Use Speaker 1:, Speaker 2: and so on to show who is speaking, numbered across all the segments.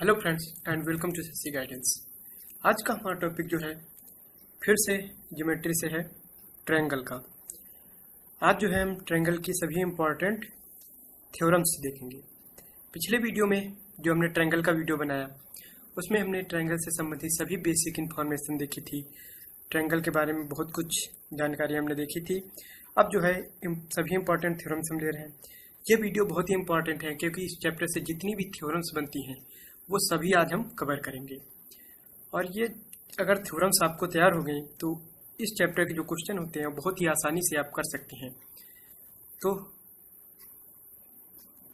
Speaker 1: Hello friends and welcome to Shashi guidance. आज का हमारा टॉपिक जो है फिर से ज्योमेट्री से है, ट्रायंगल का। आज जो है हम ट्रायंगल की सभी इम्पोर्टेंट थ्योरम्स देखेंगे। पिछले वीडियो में जो हमने ट्रायंगल का वीडियो बनाया उसमें हमने ट्रायंगल से संबंधित सभी बेसिक इन्फॉर्मेशन देखी थी। ट्रायंगल के बारे में बहुत कुछ जानकारी हमने देखी थी। अब जो है सभी इम्पोर्टेंट थ्योरम्स हम ले रहे हैं। ये वीडियो बहुत ही इम्पोर्टेंट है क्योंकि इस चैप्टर से जितनी भी थ्योरम्स बनती हैं वो सभी आज हम कवर करेंगे। और ये अगर थ्योरम्स आपको तैयार हो गई तो इस चैप्टर के जो क्वेश्चन होते हैं बहुत ही आसानी से आप कर सकते हैं। तो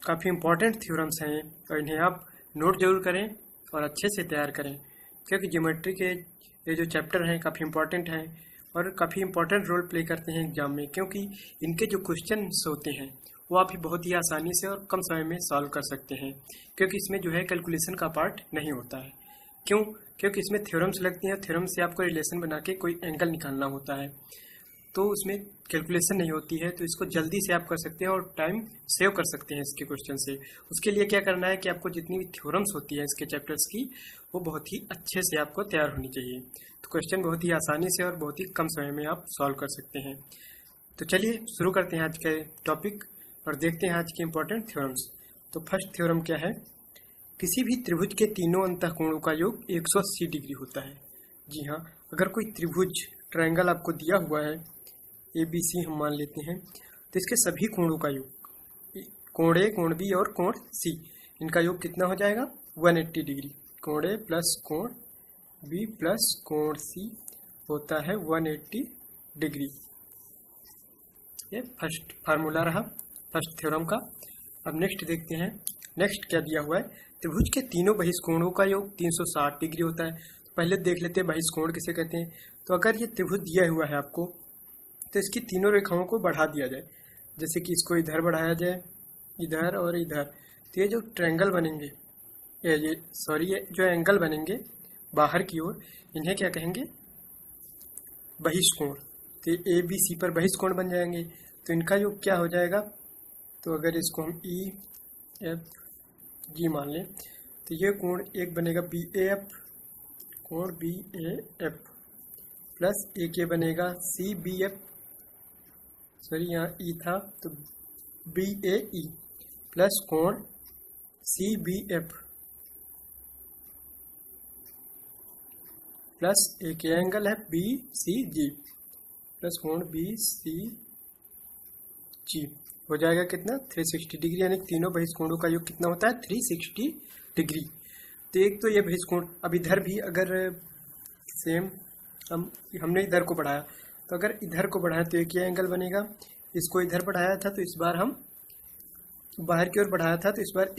Speaker 1: काफ़ी इम्पोर्टेंट थ्योरम्स हैं और इन्हें आप नोट जरूर करें और अच्छे से तैयार करें क्योंकि ज्योमेट्री के ये जो चैप्टर हैं काफ़ी इम्पोर्टेंट हैं और काफ़ी इम्पोर्टेंट रोल प्ले करते हैं एग्जाम में, क्योंकि इनके जो क्वेश्चन होते हैं वो आप ही बहुत ही आसानी से और कम समय में सॉल्व कर सकते हैं क्योंकि इसमें जो है कैलकुलेशन का पार्ट नहीं होता है। क्यों? क्योंकि इसमें थ्योरम्स लगती हैं। थ्योरम से आपको रिलेशन बना के कोई एंगल निकालना होता है, तो उसमें कैलकुलेशन नहीं होती है, तो इसको जल्दी से आप कर सकते हैं और टाइम सेव कर सकते हैं इसके क्वेश्चन से। उसके लिए क्या करना है कि आपको जितनी भी थ्योरम्स होती है इसके चैप्टर्स की वो बहुत ही अच्छे से आपको तैयार होनी चाहिए। तो क्वेश्चन बहुत ही आसानी से और बहुत ही कम समय में आप सॉल्व कर सकते हैं। तो चलिए शुरू करते हैं आज के टॉपिक और देखते हैं आज के इम्पोर्टेंट थ्योरम्स। तो फर्स्ट थ्योरम क्या है? किसी भी त्रिभुज के तीनों अंतःकोणों का योग 180 डिग्री होता है। जी हाँ, अगर कोई त्रिभुज ट्रायंगल आपको दिया हुआ है ABC हम मान लेते हैं, तो इसके सभी कोणों का योग, कोण A, कोण B और कोण C, इनका योग कितना हो जाएगा? 180 डिग्री। कोण A प्लस कोण B प्लस कोण C होता है 180 डिग्री। ये फर्स्ट फार्मूला रहा फर्स्ट थ्योरम का। अब नेक्स्ट देखते हैं। नेक्स्ट क्या दिया हुआ है? त्रिभुज के तीनों बहिष्कोणों का योग 360 डिग्री होता है। पहले देख लेते हैं बहिष्कोण किसे कहते हैं। तो अगर ये त्रिभुज दिया हुआ है आपको, तो इसकी तीनों रेखाओं को बढ़ा दिया जाए। जैसे कि इसको इधर बढ़ाया जाए, इधर और इधर, तो ये जो ट्रायंगल बनेंगे, ये जो एंगल बनेंगे बाहर की ओर, इन्हें क्या कहेंगे? बहिष्कोण। तो ABC पर बहिष्कोण बन जाएंगे, तो इनका योग क्या हो जाएगा? तो अगर इसको हम EFG मान लें, तो ये कोण एक बनेगा BAF, कोण BAF प्लस एक ये बनेगा CBF, सॉरी यहाँ E था तो BAE प्लस कोण CBF प्लस एक ये एंगल है BCG प्लस कोण BCG हो जाएगा कितना? 360 डिग्री। यानी तीनों बहिष्कोणों का योग कितना होता है? 360 डिग्री। तो एक तो ये बहिष्कोण, अब इधर भी अगर सेम हमने इधर को बढ़ाया, तो अगर इधर को बढ़ाया तो एक ये एंगल बनेगा। इसको इधर बढ़ाया था तो इस बार हम बाहर की ओर बढ़ाया था, तो इस बार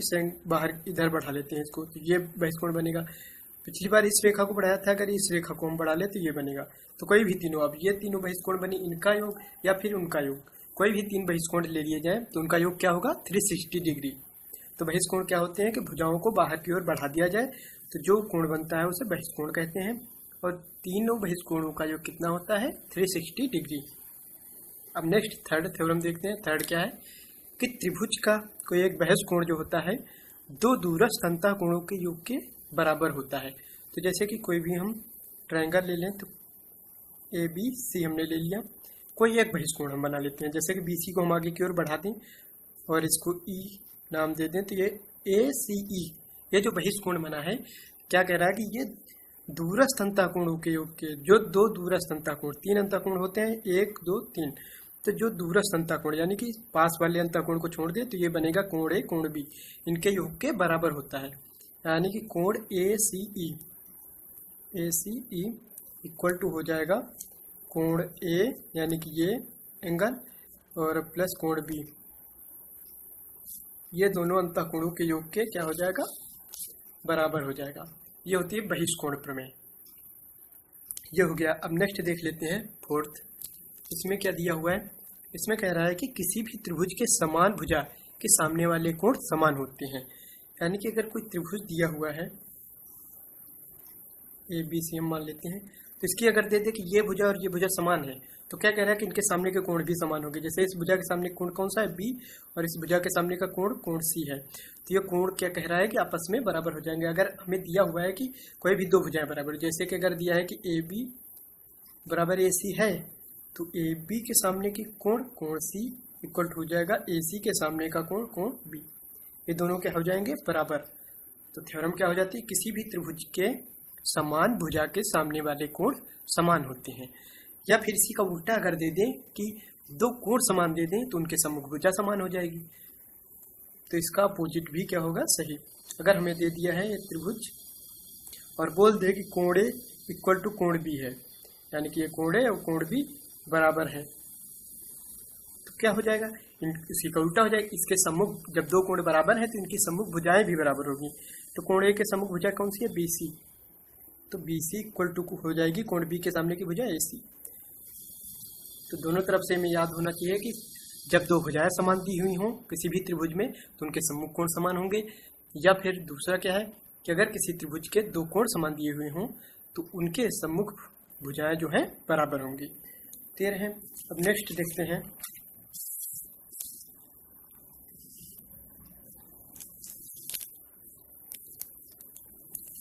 Speaker 1: बाहर इधर बढ़ा लेते हैं इसको, तो ये बहिष्कोण बनेगा। पिछली बार इस रेखा को बढ़ाया था, अगर इस रेखा को हम बढ़ा ले तो ये बनेगा। तो कोई भी तीनों, अब ये तीनों बहिष्कोण बने, इनका योग या फिर उनका योग, कोई भी तीन बहिष्कोण ले लिए जाए तो उनका योग क्या होगा? 360 डिग्री। तो बहिष्कोण क्या होते हैं कि भुजाओं को बाहर की ओर बढ़ा दिया जाए, तो जो कोण बनता है उसे बहिष्कोण कहते हैं। और तीनों बहिष्कोणों का योग कितना होता है? 360 डिग्री। अब नेक्स्ट थर्ड थ्योरम देखते हैं। थर्ड क्या है कि त्रिभुज का कोई एक बहिष्कोण जो होता है दो दूरस्थ अंतःकोणों के योग के बराबर होता है। तो जैसे कि कोई भी हम ट्रायंगल ले लें, तो ABC हमने ले लिया, कोई एक बहिष्कोण हम बना लेते हैं। जैसे कि BC को हम आगे की ओर बढ़ा दें और इसको E नाम दे दें, तो ये ACE, ये जो बहिष्कोण बना है, क्या कह रहा है कि ये दूरस्थ अंतःकोणों के योग के, जो दो दूरस्थ अंतःकोण, तीन अंतःकोण होते हैं, 1 2 3, तो जो दूरस्थ अंतःकोण यानी कि पास वाले अंतःकोण को छोड़ दे तो ये बनेगा कोण A कोण B, इनके योग के बराबर होता है। यानी कि कोण ACE इक्वल टू हो जाएगा कोण A यानी कि ये एंगल और प्लस कोण B, ये दोनों अंतःकोणों के योग के क्या हो जाएगा? बराबर हो जाएगा। ये होती है बहिष्कोण प्रमेय। ये हो गया। अब नेक्स्ट देख लेते हैं फोर्थ। इसमें क्या दिया हुआ है? इसमें कह रहा है कि किसी भी त्रिभुज के समान भुजा के सामने वाले कोण समान होते हैं। यानी कि अगर कोई त्रिभुज दिया हुआ है ABC हम मान लेते हैं, तो इसकी अगर दे दे कि ये भुजा और ये भुजा समान है, तो क्या कह रहा है कि इनके सामने के कोण भी समान होंगे। जैसे इस भुजा के सामने कोण कौन सा है, बी, और इस भुजा के सामने का कोण सी है, तो ये कोण क्या कह रहा है कि आपस में बराबर हो जाएंगे। अगर हमें दिया हुआ है कि कोई भी दो भुजाएं बराबर, जैसे कि अगर दिया है कि ए बी बराबर ए सी है, तो ए बी के सामने की कोण सी इक्वल हो जाएगा ए सी के सामने का कोण बी, ये दोनों क्या हो जाएंगे, बराबर। तो थ्योरम क्या हो जाती है, किसी भी त्रिभुज के समान भुजा के सामने वाले कोण समान होते हैं। या फिर इसी का उल्टा अगर दे दें कि दो कोण समान दे दें तो उनके सम्मुख भुजा समान हो जाएगी, तो इसका अपोजिट भी क्या होगा, सही। अगर हमें दे दिया है ये त्रिभुज और बोल दे कि कोण ए इक्वल टू कोण बी है, यानी कि ये कोण ए और कोण बी बराबर है, तो क्या हो जाएगा, इसी का उल्टा हो जाएगा। इसके सम्मुख जब दो कोण बराबर है तो इनकी सम्मुख भुजाएं भी बराबर होगी। तो कोण ए के सम्मुख भुजा कौन सी है, बी सी, तो बी सी इक्वल टू हो जाएगी कोण बी के सामने की भुजा ए सी। तो दोनों तरफ से हमें याद होना चाहिए कि जब दो भुजाएं समान दी हुई हों किसी भी त्रिभुज में तो उनके सम्मुख कोण समान होंगे। या फिर दूसरा क्या है कि अगर किसी त्रिभुज के दो कोण समान दिए हुए हों तो उनके सम्मुख भुजाएं जो हैं बराबर होंगी। क्लियर है। अब नेक्स्ट देखते हैं,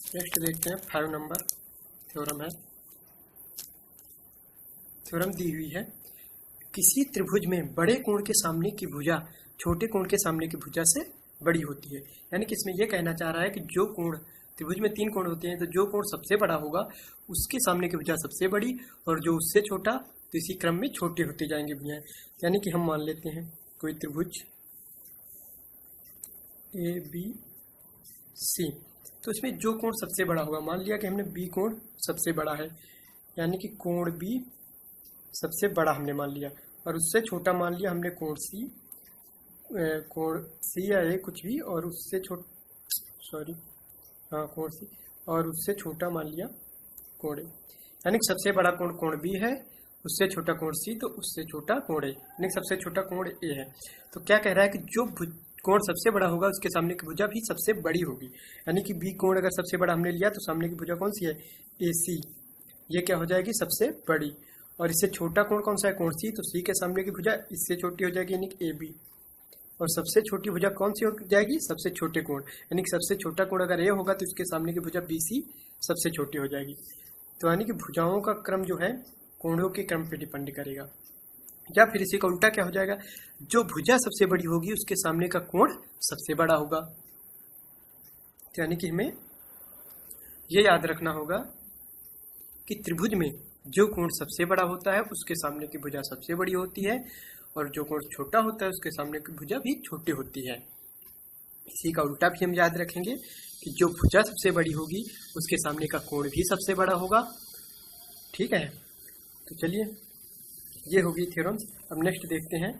Speaker 1: नेक्स्ट देखते हैं 5 नंबर थ्योरम है। थ्योरम दी हुई है, किसी त्रिभुज में बड़े कोण के सामने की भुजा छोटे कोण के सामने की भुजा से बड़ी होती है। यानी कि इसमें यह कहना चाह रहा है कि जो कोण, त्रिभुज में 3 कोण होते हैं, तो जो कोण सबसे बड़ा होगा उसके सामने की भुजा सबसे बड़ी, और जो उससे छोटा तो इसी क्रम में छोटे होते जाएंगे भुजाएं। यानी कि हम मान लेते हैं कोई त्रिभुज ए बी सी, तो इसमें जो कोण सबसे बड़ा होगा, मान लिया कि हमने बी कोण सबसे बड़ा है, यानी कि कोण बी सबसे बड़ा हमने मान लिया, और उससे छोटा मान लिया हमने कोण सी या ए कुछ भी, और उससे कोण सी, और उससे छोटा मान लिया कोण ए। यानी कि सबसे बड़ा कोण बी है, उससे छोटा कोण सी, तो उससे छोटा कोण ए, यानी सबसे छोटा कोण ए है। तो क्या कह रहा है कि जो कोण सबसे बड़ा होगा उसके सामने की भुजा भी सबसे बड़ी होगी। यानी कि बी कोण अगर सबसे बड़ा हमने लिया तो सामने की भुजा कौन सी है, ए सी, ये क्या हो जाएगी, सबसे बड़ी। और इससे छोटा कोण कौन सा है, कोण सी, तो सी के सामने की भुजा इससे छोटी हो जाएगी, यानी कि ए बी। और सबसे छोटी भुजा कौन सी हो जाएगी, सबसे छोटे कोण, यानी कि सबसे छोटा कोण अगर ए होगा तो इसके सामने की भुजा बी सी सबसे छोटी हो जाएगी। तो यानी कि भुजाओं का क्रम जो है कोणों के क्रम पे डिपेंड करेगा। या फिर इसी का उल्टा क्या हो जाएगा, जो भुजा सबसे बड़ी होगी उसके सामने का कोण सबसे बड़ा होगा। तो यानी कि हमें यह याद रखना होगा कि त्रिभुज में जो कोण सबसे बड़ा होता है उसके सामने की भुजा सबसे बड़ी होती है, और जो कोण छोटा होता है उसके सामने की भुजा भी छोटी होती है। इसी का उल्टा भी हम याद रखेंगे कि जो भुजा सबसे बड़ी होगी उसके सामने का कोण भी सबसे बड़ा होगा। ठीक है, तो चलिए ये होगी थ्योरम्स। अब नेक्स्ट देखते हैं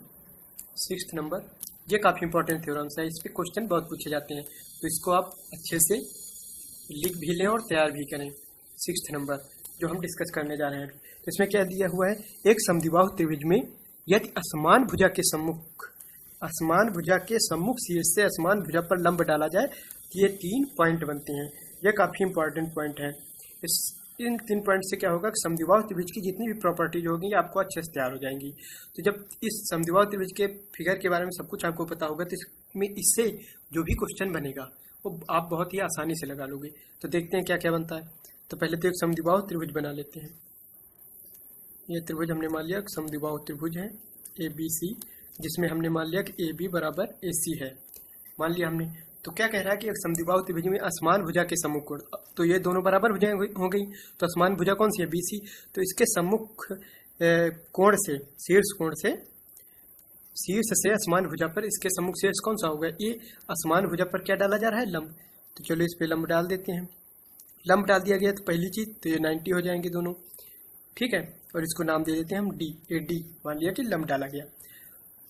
Speaker 1: 6th नंबर। ये काफ़ी इंपॉर्टेंट थ्योरम्स है, इस पे क्वेश्चन बहुत पूछे जाते हैं, तो इसको आप अच्छे से लिख भी लें और तैयार भी करें। 6th नंबर जो हम डिस्कस करने जा रहे हैं, तो इसमें क्या दिया हुआ है, एक समद्विबाहु त्रिभुज में यदि असमान भुजा के सम्मुख शीर्ष से असमान भुजा पर लंब डाला जाए तो ये 3 पॉइंट बनते हैं। यह काफ़ी इंपॉर्टेंट पॉइंट है। इन 3 पॉइंट से क्या होगा कि समद्विबाहु त्रिभुज की जितनी भी प्रॉपर्टीज होगी आपको अच्छे से तैयार हो जाएंगी। तो जब इस समद्विबाहु त्रिभुज के फिगर के बारे में सब कुछ आपको पता होगा तो इसमें इससे जो भी क्वेश्चन बनेगा वो आप बहुत ही आसानी से लगा लोगे। तो देखते हैं क्या क्या बनता है। तो पहले तो एक समद्विबाहु त्रिभुज बना लेते हैं। ये त्रिभुज हमने मान लिया समद्विबाहु त्रिभुज है ए बी सी, जिसमें हमने मान लिया कि ए बी बराबर ए सी है, मान लिया हमने। तो क्या कह रहा है कि एक समद्विबाहु त्रिभुज में असमान भुजा के सम्मुख कोण, तो ये दोनों बराबर भुजाएं हो गई, तो असमान भुजा कौन सी है, बी सी। तो इसके सम्मुख कोण से, शीर्ष कोण से, शीर्ष से असमान भुजा पर इसके सम्मुख शीर्ष कौन सा होगा, ये असमान भुजा पर क्या डाला जा रहा है, लंब। तो चलो इस पे लंब डाल देते हैं। लंब डाल दिया गया तो पहली चीज तो ये 90 हो जाएंगे दोनों। ठीक है, और इसको नाम दे देते हैं हम डी, ए डी, मान लिया कि लंब डाला गया।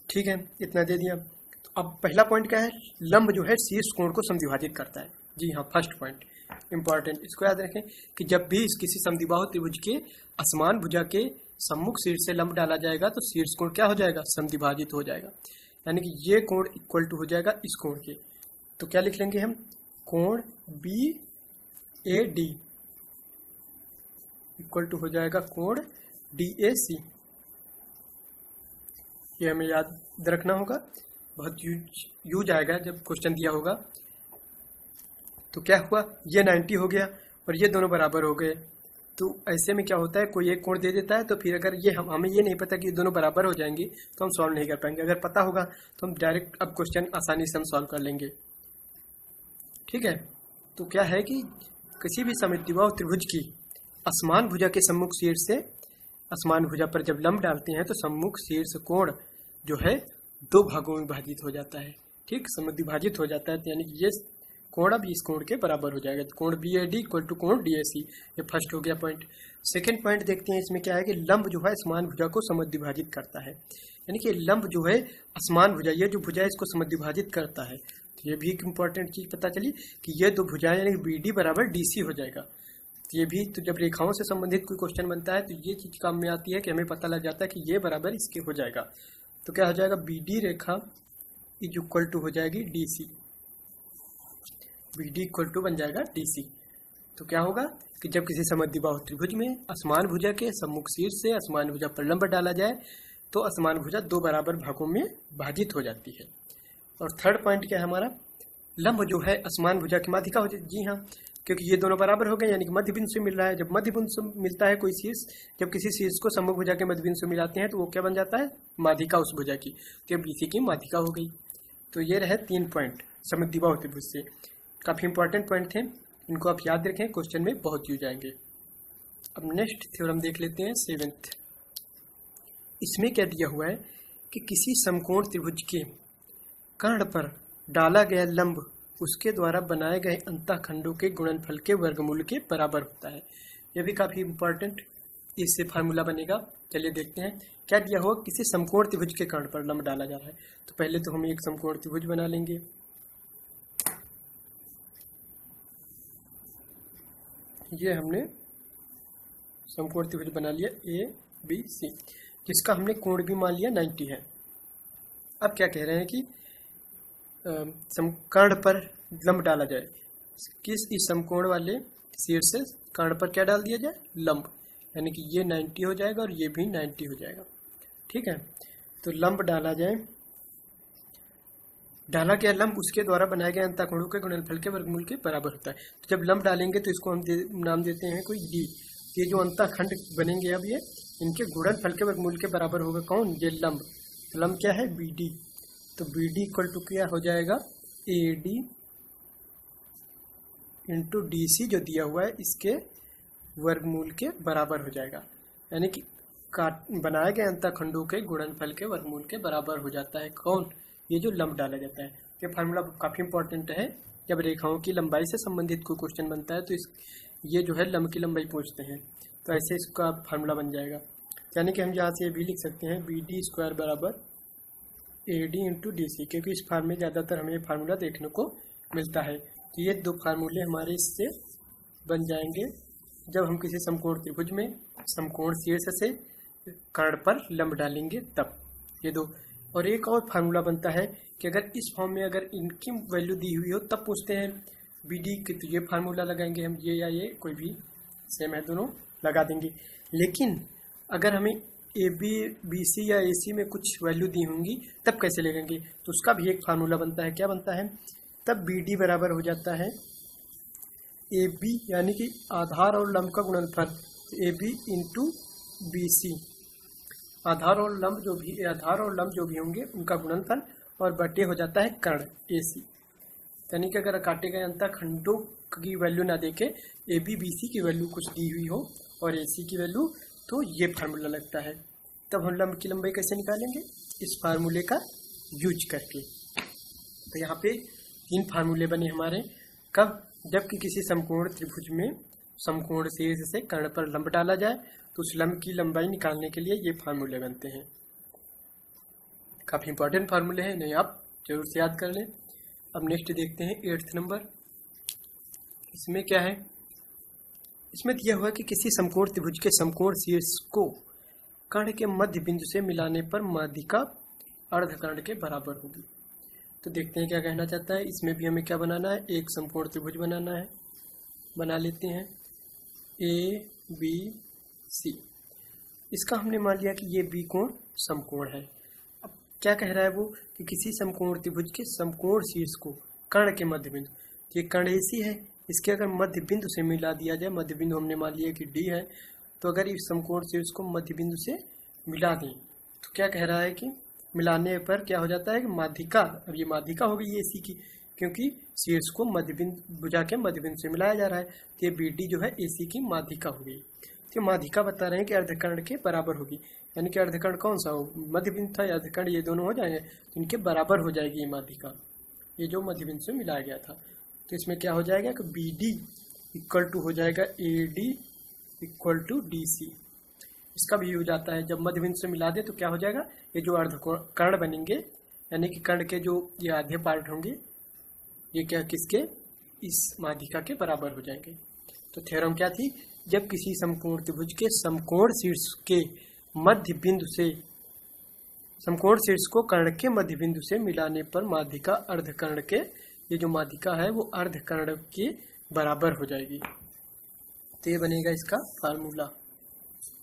Speaker 1: ठीक है, इतना दे दिया। तो अब पहला पॉइंट क्या है, लंब जो है शीर्ष कोण को समद्विभाजित करता है। जी हाँ, फर्स्ट पॉइंट इंपॉर्टेंट, इसको याद रखें कि जब भी किसी समद्विबाहु त्रिभुज के असमान भुजा के सम्मुख शीर्ष से लंब डाला जाएगा तो शीर्ष कोण क्या हो जाएगा, समद्विभाजित हो जाएगा। यानी कि ये कोण इक्वल टू हो जाएगा इस कोण के। तो क्या लिख लेंगे हम, कोण B A D, equal to हो जाएगा कोण DAC। ये हमें याद रखना होगा, बहुत यूज आएगा जब क्वेश्चन दिया होगा। तो क्या हुआ, ये 90 हो गया और ये दोनों बराबर हो गए। तो ऐसे में क्या होता है, कोई एक कोण दे देता है, तो फिर अगर ये हमें ये नहीं पता कि दोनों बराबर हो जाएंगे तो हम सॉल्व नहीं कर पाएंगे। अगर पता होगा तो हम डायरेक्ट अब क्वेश्चन आसानी से हम सॉल्व कर लेंगे। ठीक है, तो क्या है कि किसी भी समद्विबाहु त्रिभुज की असमान भुजा के सम्मुख शीर्ष से असमान भुजा पर जब लंब डालते हैं तो सम्मुख शीर्ष कोण जो है दो भागों में विभाजित हो जाता है। ठीक, समद्विभाजित हो जाता है, यानी कि ये कोण अब इस कोण के बराबर हो जाएगा। तो कोण BAD इक्वल टू कोण DAC। ये फर्स्ट हो गया पॉइंट। सेकंड पॉइंट देखते हैं, इसमें क्या है कि लंब जो है असमान भुजा को समद्विभाजित करता है, यानी कि लंब जो है असमान भुजा, ये जो भुजा है इसको समद्विभाजित करता है। तो ये भी एक इंपॉर्टेंट चीज पता चली कि ये दो भुजाएं यानी BD बराबर DC हो जाएगा। तो ये भी, तो जब रेखाओं से संबंधित कोई क्वेश्चन बनता है तो ये चीज काम में आती है कि हमें पता लग जाता है कि ये बराबर इसके हो जाएगा। तो क्या हो जाएगा, BD रेखा इज इक्वल टू हो जाएगी DC। BD इक्वल टू बन जाएगा DC। तो क्या होगा कि जब किसी समद्विबाहु त्रिभुज में असमान भुजा के सम्मुख शीर्ष से असमान भुजा पर लंब डाला जाए तो असमान भुजा दो बराबर भागों में विभाजित हो जाती है। और थर्ड पॉइंट क्या है हमारा, लंब जो है असमान भुजा की माध्यिका हो जाती है। जी हाँ, क्योंकि ये दोनों बराबर हो गए, यानी कि मध्य बिंदु से मिल रहा है। जब मध्य बिंदु से मिलता है कोई शीर्ष, जब किसी शीर्ष को सम्मुख भुजा के मध्य बिंदु से मिलाते हैं तो वो क्या बन जाता है, माध्यिका उस भुजा की। तो ये BC की माध्यिका हो गई। तो ये रहे 3 पॉइंट समद्विबाहु त्रिभुज से। काफी इंपॉर्टेंट पॉइंट थे, इनको आप याद रखें, क्वेश्चन में बहुत यूज आएंगे। अब नेक्स्ट थ्योरम देख लेते हैं, 7th। इसमें क्या दिया हुआ है कि किसी समकोण त्रिभुज के कर्ण पर डाला गया लंब उसके द्वारा बनाए गए अंतःखंडों के गुणनफल के वर्गमूल के बराबर होता है। यह भी काफी इंपॉर्टेंट, इससे फार्मूला बनेगा। चलिए देखते हैं क्या दिया हुआ, किसी समकोण त्रिभुज के कर्ण पर लंब डाला जा रहा है। तो पहले तो हम एक समकोण त्रिभुज बना लेंगे। ये हमने समकोण त्रिभुज बना लिया ABC, जिसका हमने कोण भी मान लिया 90 है। अब क्या कह रहे हैं कि कर्ण पर लंब डाला जाए, इस समकोण वाले शीर्ष से कर्ण पर क्या डाल दिया जाए, लंब, यानी कि ये 90 हो जाएगा और ये भी 90 हो जाएगा। ठीक है, तो लंब डाला जाए, डाला गया लंब उसके द्वारा बनाए गए अंतःखंडों के गुणनफल के वर्गमूल के बराबर होता है। तो जब लंब डालेंगे तो इसको हम नाम देते हैं कोई D। ये जो अंतःखंड बनेंगे अब ये इनके गुणनफल के वर्गमूल के बराबर होगा कौन, ये लंब। लंब क्या है, BD। तो BD इक्वल टू क्या हो जाएगा, AD इंटू DC जो दिया हुआ है इसके वर्गमूल के बराबर हो जाएगा, यानी कि बनाए गए अंतःखंडों के गुणनफल के वर्गमूल के बराबर हो जाता है कौन, ये जो लंब डाला जाता है। ये फार्मूला काफी इंपॉर्टेंट है, जब रेखाओं की लंबाई से संबंधित कोई क्वेश्चन बनता है तो ये जो है लंब की लंबाई पूछते हैं, तो ऐसे इसका फार्मूला बन जाएगा। यानी कि हम यहाँ से ये भी लिख सकते हैं BD स्क्वायर बराबर AD इंटू DC, क्योंकि इस फार्म में ज़्यादातर हमें फार्मूला देखने को मिलता है। तो ये दो फार्मूले हमारे इससे बन जाएंगे जब हम किसी समकोण त्रिभुज में समकोण शीर्ष से कर्ण पर लंब डालेंगे तब, ये दो। और एक और फार्मूला बनता है कि अगर इस फॉर्म में अगर इनकी वैल्यू दी हुई हो तब पूछते हैं BD की, तो ये फार्मूला लगाएंगे हम, ये या ये कोई भी सेम है, दोनों लगा देंगे। लेकिन अगर हमें AB BC या AC में कुछ वैल्यू दी होंगी तब कैसे लगेंगे, तो उसका भी एक फार्मूला बनता है। क्या बनता है, तब BD बराबर हो जाता है AB, यानी कि आधार और लंब का गुणनफल, AB इंटू BC। आधार और लंब जो भी होंगे उनका गुणनफल, और बटे हो जाता है कर्ण AC। यानी कि अगर काटे गए अंतःखंडों की वैल्यू ना देके AB BC की वैल्यू कुछ दी हुई हो और AC की वैल्यू, तो ये फार्मूला लगता है। तब हम लंब की लंबाई कैसे निकालेंगे, इस फार्मूले का यूज करके। तो यहाँ पे 3 फार्मूले बने हमारे, कब, जबकि किसी समकोण त्रिभुज में समकोण शीर्ष से कर्ण पर लंब डाला जाए तो उस लंब की लंबाई निकालने के लिए ये फार्मूले बनते हैं। काफी इंपॉर्टेंट फार्मूले हैं, नहीं आप जरूर से याद कर लें। अब नेक्स्ट देखते हैं 8th नंबर। इसमें क्या है, इसमें दिया हुआ कि किसी समकोण त्रिभुज के समकोण शीर्ष को कर्ण के मध्य बिंदु से मिलाने पर माध्यिका अर्धकर्ण के बराबर होगी। तो देखते हैं क्या कहना चाहता है। इसमें भी हमें क्या बनाना है, एक समकोण त्रिभुज बनाना है। बना लेते हैं, A B सी। इसका हमने मान लिया कि ये बी कोण समकोण है। अब क्या कह रहा है वो कि किसी समकोण त्रिभुज के समकोण शीर्ष को कर्ण के मध्य बिंदु, ये कर्ण AC है, इसके अगर मध्य बिंदु से मिला दिया जाए, मध्य बिंदु हमने मान लिया कि D है, तो अगर इस समकोण शीर्ष को मध्य बिंदु से मिला दें तो क्या कह रहा है कि मिलाने पर क्या हो जाता है कि माध्यिका, अब ये माध्यिका हो गई AC की, क्योंकि शीर्ष को मध्य बिंदु भुजा के मध्य बिंदु से मिलाया जा रहा है, तो ये BD जो है AC की माध्यिका हो गई। तो माध्यिका बता रहे हैं कि अर्धकर्ण के बराबर होगी, यानी कि अर्धकर्ण कौन सा हो, मध्य बिंदु था या अर्धकर्ण, ये दोनों हो जाएंगे तो इनके बराबर हो जाएगी ये माध्यिका, ये जो मध्य बिंदु से मिलाया गया था। तो इसमें क्या हो जाएगा कि BD इक्वल टू हो जाएगा AD इक्वल टू DC। इसका भी हो जाता है, जब मध्य बिंदु से मिला दे तो क्या हो जाएगा, ये जो अर्धकर्ण बनेंगे यानी कि कर्ण के जो ये आधे पार्ट होंगे ये क्या किसके, इस माध्यिका के बराबर हो जाएंगे। तो थ्योरम क्या थी, जब किसी समकोण त्रिभुज के समकोण शीर्ष के मध्य बिंदु से, समकोण शीर्ष को कर्ण के मध्य बिंदु से मिलाने पर माध्यिका अर्धकर्ण के, ये जो माध्यिका है वो अर्धकर्ण के बराबर हो जाएगी। तो ये बनेगा इसका फार्मूला।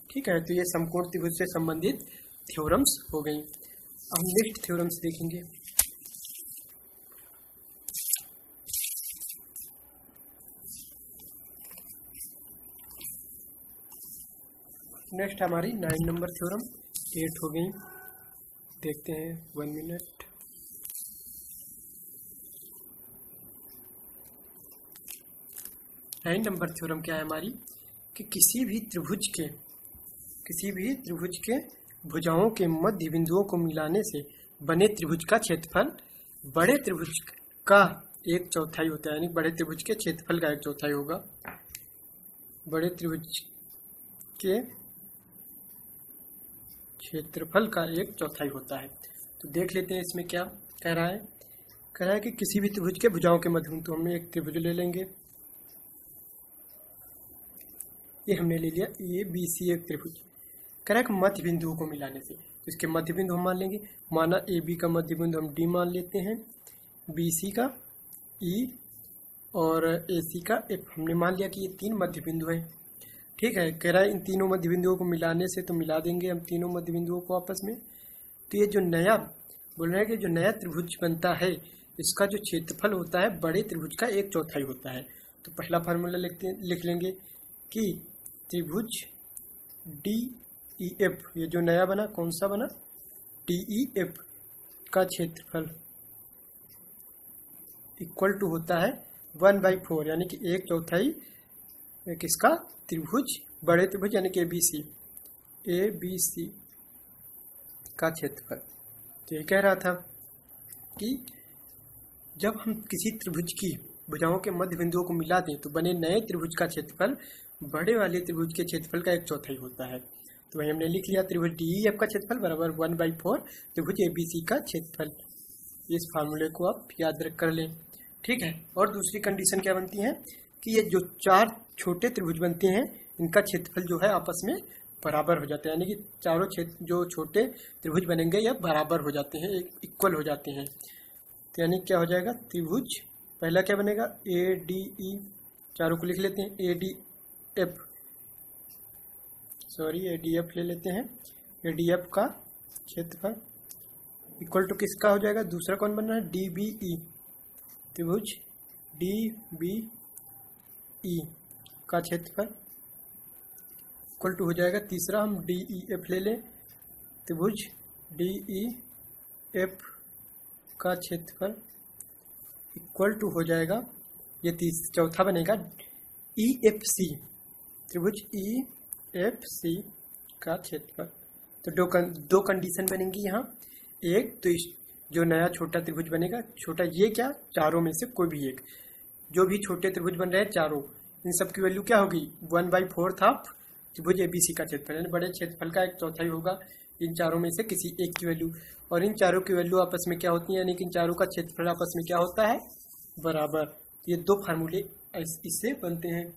Speaker 1: ठीक है, तो ये समकोण त्रिभुज से संबंधित थ्योरम्स हो गई। अब नेक्स्ट थ्योरम्स देखेंगे। नेक्स्ट हमारी 9 नंबर थ्योरम 8 हो गई, देखते हैं 1 मिनट। नाइन नंबर थ्योरम क्या है हमारी कि किसी भी त्रिभुज के भुजाओं के मध्य बिंदुओं को मिलाने से बने त्रिभुज का क्षेत्रफल बड़े त्रिभुज का 1/4 होता है, यानी बड़े त्रिभुज के क्षेत्रफल का 1/4 होगा। बड़े त्रिभुज के क्षेत्रफल का 1/4 होता है। तो देख लेते हैं इसमें क्या कह रहा है। कह रहा है कि किसी भी त्रिभुज के भुजाओं के मध्य, तो हमने एक त्रिभुज ले लेंगे, ये हमने ले लिया ABC एक त्रिभुज। कह रहा है कि मध्य बिंदुओं को मिलाने से, तो इसके मध्य बिंदु हम मान लेंगे, माना AB का मध्य बिंदु हम D मान लेते हैं, BC का E और AC का F हमने मान लिया कि ये 3 मध्य बिंदु हैं। ठीक है, कह रहा है इन तीनों मध्य बिंदुओं को मिलाने से, तो मिला देंगे हम तीनों मध्य बिंदुओं को आपस में। तो ये जो नया बोल रहे हैं कि जो नया त्रिभुज बनता है इसका जो क्षेत्रफल होता है बड़े त्रिभुज का 1/4 होता है। तो पहला फार्मूला लिख लेंगे कि त्रिभुज DEF, ये जो नया बना कौन सा बना, DEF का क्षेत्रफल इक्वल टू होता है 1/4, यानी कि 1/4 किसका, त्रिभुज, बड़े त्रिभुज यानी कि ABC का क्षेत्रफल। तो ये कह रहा था कि जब हम किसी त्रिभुज की भुजाओं के मध्य बिंदुओं को मिला दें तो बने नए त्रिभुज का क्षेत्रफल बड़े वाले त्रिभुज के क्षेत्रफल का 1/4 होता है। तो वही हमने लिख लिया, त्रिभुज DEF का क्षेत्रफल बराबर 1/4 त्रिभुज ABC का क्षेत्रफल। इस फार्मूले को आप याद रख कर लें। ठीक है, और दूसरी कंडीशन क्या बनती है कि ये जो 4 छोटे त्रिभुज बनते हैं इनका क्षेत्रफल जो है आपस में बराबर हो जाते हैं, यानी कि चारों जो छोटे त्रिभुज बनेंगे ये बराबर हो जाते हैं, इक्वल हो जाते हैं। तो यानी क्या हो जाएगा, त्रिभुज पहला क्या बनेगा, ADE, चारों को लिख लेते हैं, ADF ले लेते हैं, ADF का क्षेत्रफल इक्वल टू किसका हो जाएगा, दूसरा कौन बन रहा है, DBE, त्रिभुज DBE का क्षेत्रफल इक्वल टू हो जाएगा, तीसरा हम DEF ले लें, त्रिभुज DEF का क्षेत्रफल इक्वल टू हो जाएगा, ये चौथा बनेगा EFC, त्रिभुज EFC का क्षेत्रफल। तो दो कंडीशन बनेंगी यहाँ। एक तो जो नया छोटा त्रिभुज बनेगा, छोटा ये क्या, चारों में से कोई भी एक, जो भी छोटे त्रिभुज बन रहे हैं चारों, इन सब की वैल्यू क्या होगी, 1/4 त्रिभुज ABC का क्षेत्रफल, यानी बड़े क्षेत्रफल का 1/4 होगा इन चारों में से किसी एक की वैल्यू। और इन चारों की वैल्यू आपस में क्या होती है, यानी कि इन चारों का क्षेत्रफल आपस में क्या होता है, बराबर। ये 2 फार्मूले इससे बनते हैं,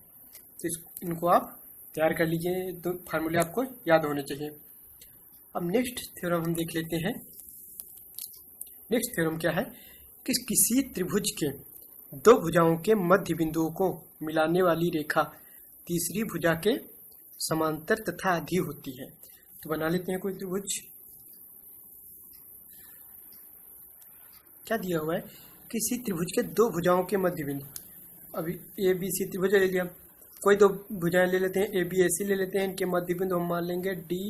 Speaker 1: तो इनको आप तैयार कर लीजिए, 2 फार्मूले आपको याद होने चाहिए। अब नेक्स्ट थ्योरम हम देख लेते हैं। नेक्स्ट थ्योरम क्या है कि किसी त्रिभुज के 2 भुजाओं के मध्य बिंदुओं को मिलाने वाली रेखा तीसरी भुजा के समांतर तथा आधी होती है। तो बना लेते हैं कोई त्रिभुज। क्या दिया हुआ है, किसी त्रिभुज के दो भुजाओं के मध्य बिंदु, अभी ए बी सी त्रिभुज ले लिया, कोई दो भुजाएं ले लेते हैं, ए बी ए सी ले लेते हैं, इनके मध्य बिंदु हम मान लेंगे डी,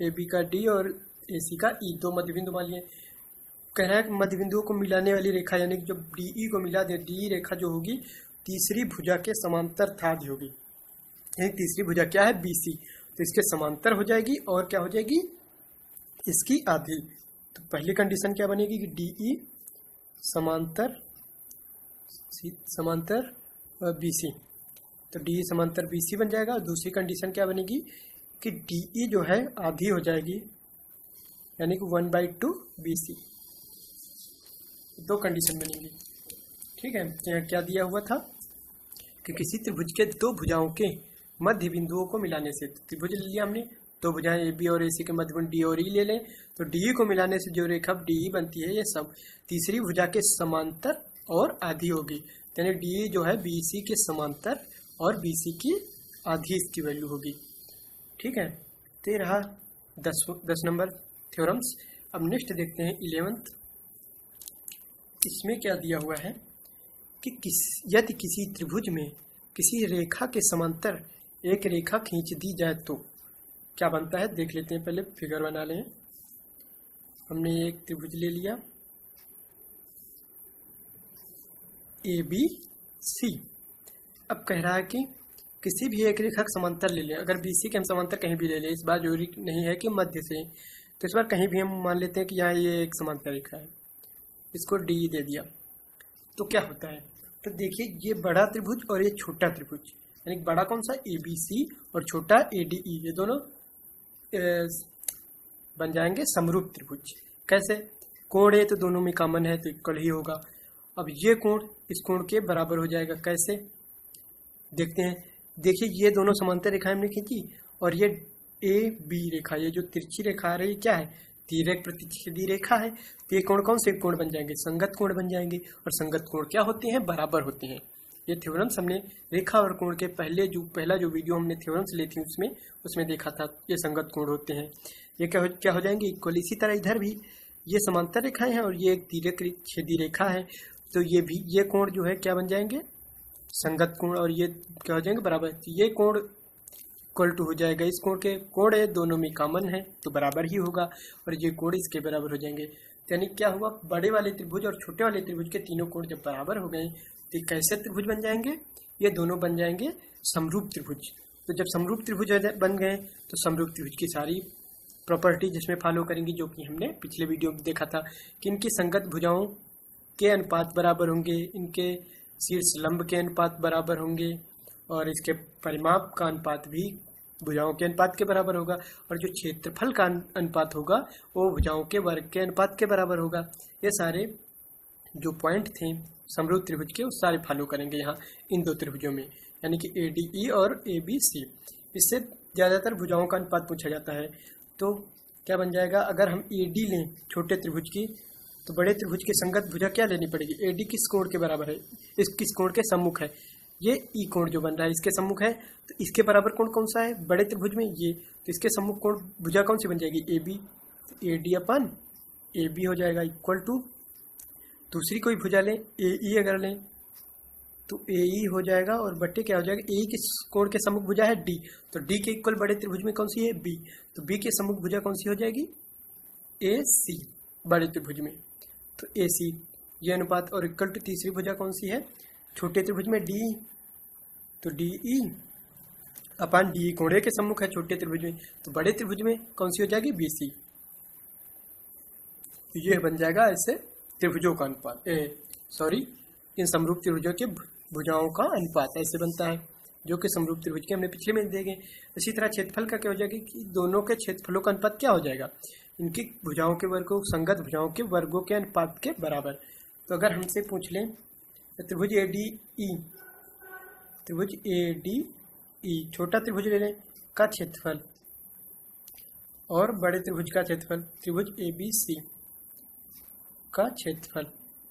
Speaker 1: ए बी का डी और ए सी का ई, दो मध्य बिंदु मान लिए। कह रहा है कि मध्य बिंदुओं को मिलाने वाली रेखा, यानी कि जब डी ई को मिला दे, डी रेखा जो होगी तीसरी भुजा के समांतर आधी होगी। यानी तीसरी भुजा क्या है, बी सी, तो इसके समांतर हो जाएगी और क्या हो जाएगी, इसकी आधी। तो पहली कंडीशन क्या बनेगी कि डी ई समांतर बी सी, तो डी ई समांतर बी सी बन जाएगा। दूसरी कंडीशन क्या बनेगी कि डी ई जो है आधी हो जाएगी, यानी कि 1/2 बी सी। दो कंडीशन बनेंगी, ठीक है। यहाँ क्या दिया हुआ था कि किसी त्रिभुज के दो भुजाओं के मध्य बिंदुओं को मिलाने से, त्रिभुज ले लिया हमने, दो भुजाएं ए बी और ए सी के मध्य बिंदु डी और ई ले लें, तो डी ई को मिलाने से जो रेखा डी ई बनती है, ये सब तीसरी भुजा के समांतर और आधी होगी। यानी डी ई जो है बी सी के समांतर और बी सी की आधी इसकी वैल्यू होगी, ठीक है। तो ये रहा 10 नंबर थ्योरम्स। अब नेक्स्ट देखते हैं 11th। इसमें क्या दिया हुआ है कि यदि किसी त्रिभुज में किसी रेखा के समांतर एक रेखा खींच दी जाए तो क्या बनता है, देख लेते हैं। पहले फिगर बना लें। हमने एक त्रिभुज ले लिया ए बी सी। अब कह रहा है कि किसी भी एक रेखा का समांतर ले लें। अगर बी सी के हम समांतर कहीं भी ले लें, इस बार जरूरी नहीं है कि मध्य से, तो इस बार कहीं भी हम मान लेते हैं कि यहाँ ये एक समांतर रेखा है, इसको डी दे दिया, तो क्या होता है, तो देखिए ये बड़ा त्रिभुज और ये छोटा त्रिभुज, यानी बड़ा कौन सा, ए बी सी, और छोटा ए डी ई, ये दोनों बन जाएंगे समरूप त्रिभुज। कैसे, कोण है तो दोनों में कॉमन है तो इक्वल ही होगा। अब ये कोण इस कोण के बराबर हो जाएगा, कैसे देखते हैं। देखिए ये दोनों समांतर रेखाएं हमने खींची, और ये ए बी रेखा, ये जो तिरछी रेखा आ रही क्या है, तिर्यक प्रतिच्छेदी रेखा है। तो ये कोण कौन से कोण बन जाएंगे, संगत कोण बन जाएंगे। और संगत कोण क्या होते हैं, बराबर होते हैं। ये थ्योरम्स हमने रेखा और कोण के पहला जो वीडियो हमने थ्योरम्स ली थी उसमें देखा था, ये संगत कोण होते हैं। ये क्या हो जाएंगे, इक्वल। इसी तरह इधर भी ये समांतर रेखाएं हैं और ये एक तिर्यक छेदी रेखा है, तो ये कोण जो है क्या बन जाएंगे, संगत कोण, और ये क्या हो जाएंगे, बराबर। ये कोण इक्वल टू हो जाएगा इस कोण के, कोण है दोनों में कॉमन है तो बराबर ही होगा, और ये कोण इसके बराबर हो जाएंगे। यानी क्या हुआ, बड़े वाले त्रिभुज और छोटे वाले त्रिभुज के तीनों कोण जब बराबर हो गए तो कैसे त्रिभुज बन जाएंगे, ये दोनों बन जाएंगे समरूप त्रिभुज। तो जब समरूप त्रिभुज बन गए तो समरूप त्रिभुज की सारी प्रॉपर्टी जिसमें फॉलो करेंगी, जो कि हमने पिछले वीडियो में देखा था कि इनकी संगत भुजाओं के अनुपात बराबर होंगे, इनके शीर्ष लंब के अनुपात बराबर होंगे, और इसके परिमाप का अनुपात भी भुजाओं के अनुपात के बराबर होगा, और जो क्षेत्रफल का अनुपात होगा वो भुजाओं के वर्ग के अनुपात के बराबर होगा। ये सारे जो पॉइंट थे समरूप त्रिभुज के, वो सारे फॉलो करेंगे यहाँ इन दो त्रिभुजों में, यानी कि ए डी ई और ए बी सी। इससे ज़्यादातर भुजाओं का अनुपात पूछा जाता है। तो क्या बन जाएगा, अगर हम ए डी लें छोटे त्रिभुज की, तो बड़े त्रिभुज की संगत भुजा क्या लेनी पड़ेगी, ए डी किस कोण के बराबर है, इस किस कोण के सम्मुख है, ये ई कोण जो बन रहा है इसके सम्मुख है। तो इसके बराबर कोण कौन सा है बड़े त्रिभुज में, ये, तो इसके सम्मुख कोण भुजा कौन सी बन जाएगी, ए बी। तो A D upon A B हो जाएगा इक्वल टू, दूसरी कोई भुजा लें ए ई, अगर लें तो ए ई हो जाएगा, और बट्टे क्या हो जाएगा, ए किस कोण के सम्मुख भुजा है, डी, तो डी के इक्वल बड़े त्रिभुज में कौन सी है, बी, तो बी के सम्मुख भुजा कौन सी हो जाएगी, ए सी बड़े त्रिभुज में, तो ए सी ये अनुपात, और इक्वल टू तीसरी भुजा कौन सी है छोटे त्रिभुज में, डी, तो डी ई अपन डी कोणे के सम्मुख है छोटे त्रिभुज में, तो बड़े त्रिभुज में कौन सी हो जाएगी, बी सी। तो ये बन जाएगा ऐसे त्रिभुजों का अनुपात, इन समरूप त्रिभुजों के भुजाओं का अनुपात ऐसे बनता है, जो कि समरूप त्रिभुज के हमने पिछले में देखे। इसी तरह क्षेत्रफल का क्या हो जाएगा कि दोनों के क्षेत्रफलों का अनुपात क्या हो जाएगा, इनकी भुजाओं के वर्गों, संगत भुजाओं के वर्गों के अनुपात के बराबर। तो अगर हमसे पूछ लें त्रिभुज ए डी ई, त्रिभुज ए डी ई छोटा त्रिभुज ले लें का क्षेत्रफल और बड़े त्रिभुज का क्षेत्रफल, त्रिभुज ए बी सी का क्षेत्रफल,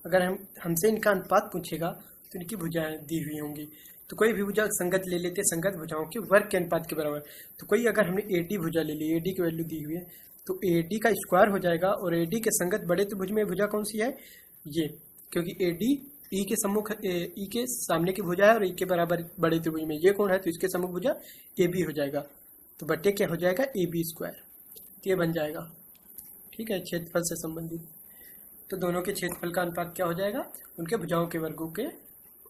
Speaker 1: अगर हमसे इनका अनुपात पूछेगा तो इनकी भुजाएं दी हुई होंगी। तो कोई भी भुजा संगत ले लेते, संगत भुजाओं के वर्ग के अनुपात के बराबर। तो कोई अगर हमने AD भुजा ले ली, AD की वैल्यू दी हुई है, तो AD का स्क्वायर हो जाएगा, और AD के संगत बड़े त्रिभुज में भुजा कौन सी है, ये, क्योंकि AD E के सम्मुख E के सामने की भुजा है और E के बराबर बड़े त्रिभुज में ये कोण है, तो इसके सम्मुख भुजा AB हो जाएगा। तो बट्टे क्या हो जाएगा, AB स्क्वायर, ये बन जाएगा। ठीक है, क्षेत्रफल से संबंधित। तो दोनों के क्षेत्रफल का अनुपात क्या हो जाएगा, उनके भुजाओं के वर्गों के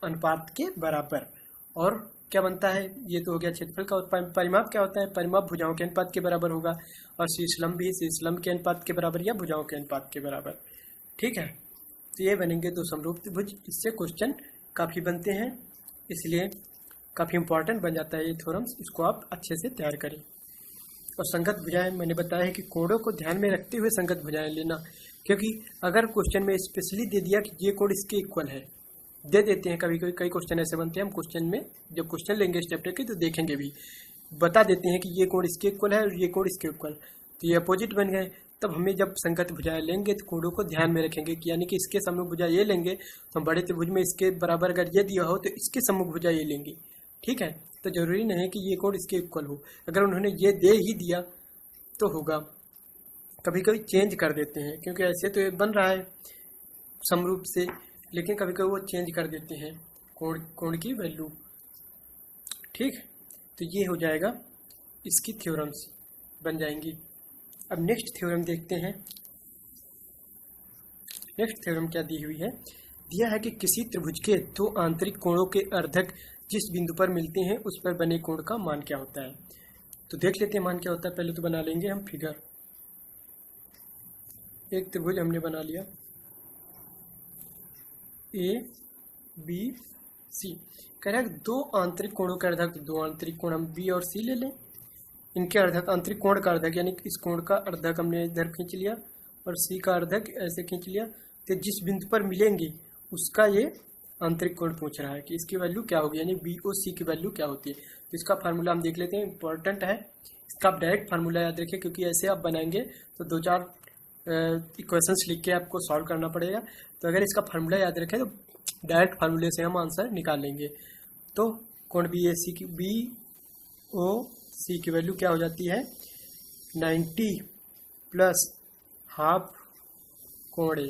Speaker 1: अनुपात के बराबर। और क्या बनता है, ये तो हो गया क्षेत्रफल का। और परिमाप क्या होता है, परिमाप भुजाओं के अनुपात के बराबर होगा, और शीर्षलंब भी शीर्षलंब के अनुपात के बराबर या भुजाओं के अनुपात के बराबर। ठीक है, तो ये बनेंगे दो समरूप त्रिभुज। इससे क्वेश्चन काफ़ी बनते हैं, इसलिए काफ़ी इंपॉर्टेंट बन जाता है ये थ्योरम्स। इसको आप अच्छे से तैयार करें। और संगत भुजाएं, मैंने बताया है कि कोणों को ध्यान में रखते हुए संगत भुजाएं लेना, क्योंकि अगर क्वेश्चन में स्पेशली दे दिया कि ये कोण इसके इक्वल है, दे देते हैं कभी कभी, कई क्वेश्चन ऐसे बनते हैं, हम क्वेश्चन में जब क्वेश्चन लेंगे इस चैप्टर के तो देखेंगे भी, बता देते हैं कि ये कोण इसके इक्वल है और ये कोण इसके इक्वल, तो ये अपोजिट बन गए। तब हमें जब संगत भुजाएं लेंगे तो कोणों को ध्यान में रखेंगे कि यानी कि इसके सम्मुख भुजा ये लेंगे तो हम बड़े त्रिभुज में इसके बराबर अगर ये दिया हो तो इसके सम्मुख भुजा ये लेंगे। ठीक है, तो जरूरी नहीं है कि ये कोण इसके इक्वल हो, अगर उन्होंने ये दे ही दिया तो होगा। कभी कभी चेंज कर देते हैं, क्योंकि ऐसे तो ये बन रहा है समरूप से, लेकिन कभी कभी वो चेंज कर देते हैं कोण की वैल्यू। ठीक, तो ये हो जाएगा, इसकी थ्योरम्स बन जाएंगी। अब नेक्स्ट थ्योरम देखते हैं। नेक्स्ट थ्योरम क्या दी हुई है, दिया है कि किसी त्रिभुज के दो आंतरिक कोणों के अर्धक जिस बिंदु पर मिलते हैं उस पर बने कोण का मान क्या होता है। तो देख लेते हैं मान क्या होता है। पहले तो बना लेंगे हम फिगर। एक त्रिभुज हमने बना लिया ABC, कह रहा है दो आंतरिक कोणों के अर्धक, दो आंतरिक कोण हम B और C ले लें, इनके अर्धक, आंतरिक कोण का अर्धक यानी इस कोण का अर्धक हमने इधर खींच लिया और C का अर्धक ऐसे खींच लिया। तो जिस बिंदु पर मिलेंगे उसका ये आंतरिक कोण पूछ रहा है कि इसकी वैल्यू क्या होगी, यानी BOC की वैल्यू क्या होती है। तो इसका फार्मूला हम देख लेते हैं, इंपॉर्टेंट है इसका। आप डायरेक्ट फार्मूला याद रखिए, क्योंकि ऐसे आप बनाएंगे तो 2-4 इक्वेशंस लिख के आपको सॉल्व करना पड़ेगा। तो अगर इसका फार्मूला याद रखें तो डायरेक्ट फार्मूले से हम आंसर निकाल लेंगे। तो कोण BAC की BOC की वैल्यू क्या हो जाती है, 90 प्लस हाफ कोण A,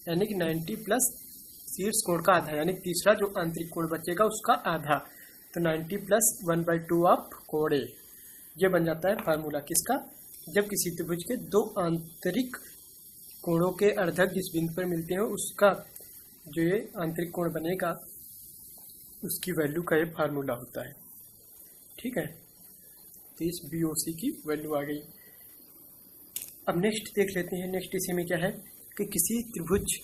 Speaker 1: यानी कि 90 प्लस शीर्ष कोण का आधा, यानी तीसरा जो आंतरिक कोण बचेगा उसका आधा। तो 90 प्लस 1/2 ऑफ कोण A, ये बन जाता है फार्मूला किसका, जब किसी त्रिभुज के दो आंतरिक कोणों के अर्धक जिस बिंदु पर मिलते हैं उसका जो ये आंतरिक कोण बनेगा उसकी वैल्यू का ये फार्मूला होता है। ठीक है, तो इस BOC की वैल्यू आ गई। अब नेक्स्ट देख लेते हैं। नेक्स्ट इसी में क्या है कि किसी त्रिभुज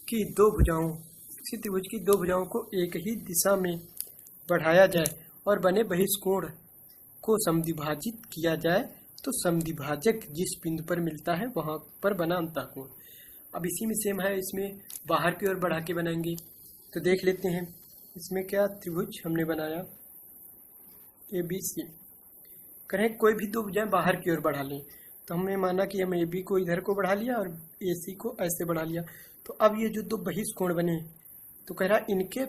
Speaker 1: की दो भुजाओं को एक ही दिशा में बढ़ाया जाए और बने बहिष्कोण को समद्विभाजित किया जाए तो समद्विभाजक जिस बिंदु पर मिलता है वहां पर बना अंतःकोण। अब इसी में सेम है, इसमें बाहर की ओर बढ़ा के बनाएंगे। तो देख लेते हैं इसमें क्या त्रिभुज हमने बनाया ABC, करें कोई भी दो भुजाएं बाहर की ओर बढ़ा लें। तो हमने माना कि हम AB को इधर को बढ़ा लिया और AC को ऐसे बढ़ा लिया। तो अब ये जो दो बहिष्कोण बने, तो कह रहा इनके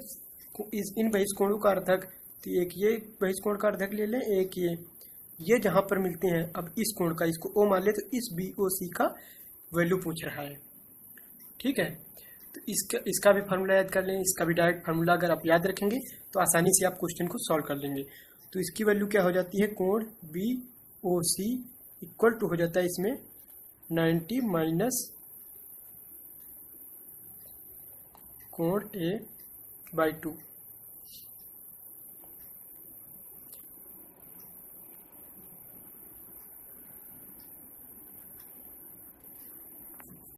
Speaker 1: इन बहिष्कोणों का अर्धक, तो एक ये बहिष्कोण का अर्धक ले लें, एक ये जहां पर मिलते हैं। अब इस कोण का, इसको O मान ले, तो इस BOC का वैल्यू पूछ रहा है। ठीक है, तो इसका भी फार्मूला याद कर लें, इसका भी डायरेक्ट फार्मूला अगर आप याद रखेंगे तो आसानी से आप क्वेश्चन को सॉल्व कर लेंगे। तो इसकी वैल्यू क्या हो जाती है, कोण BOC इक्वल टू हो जाता है इसमें 90 माइनस कोण A/2।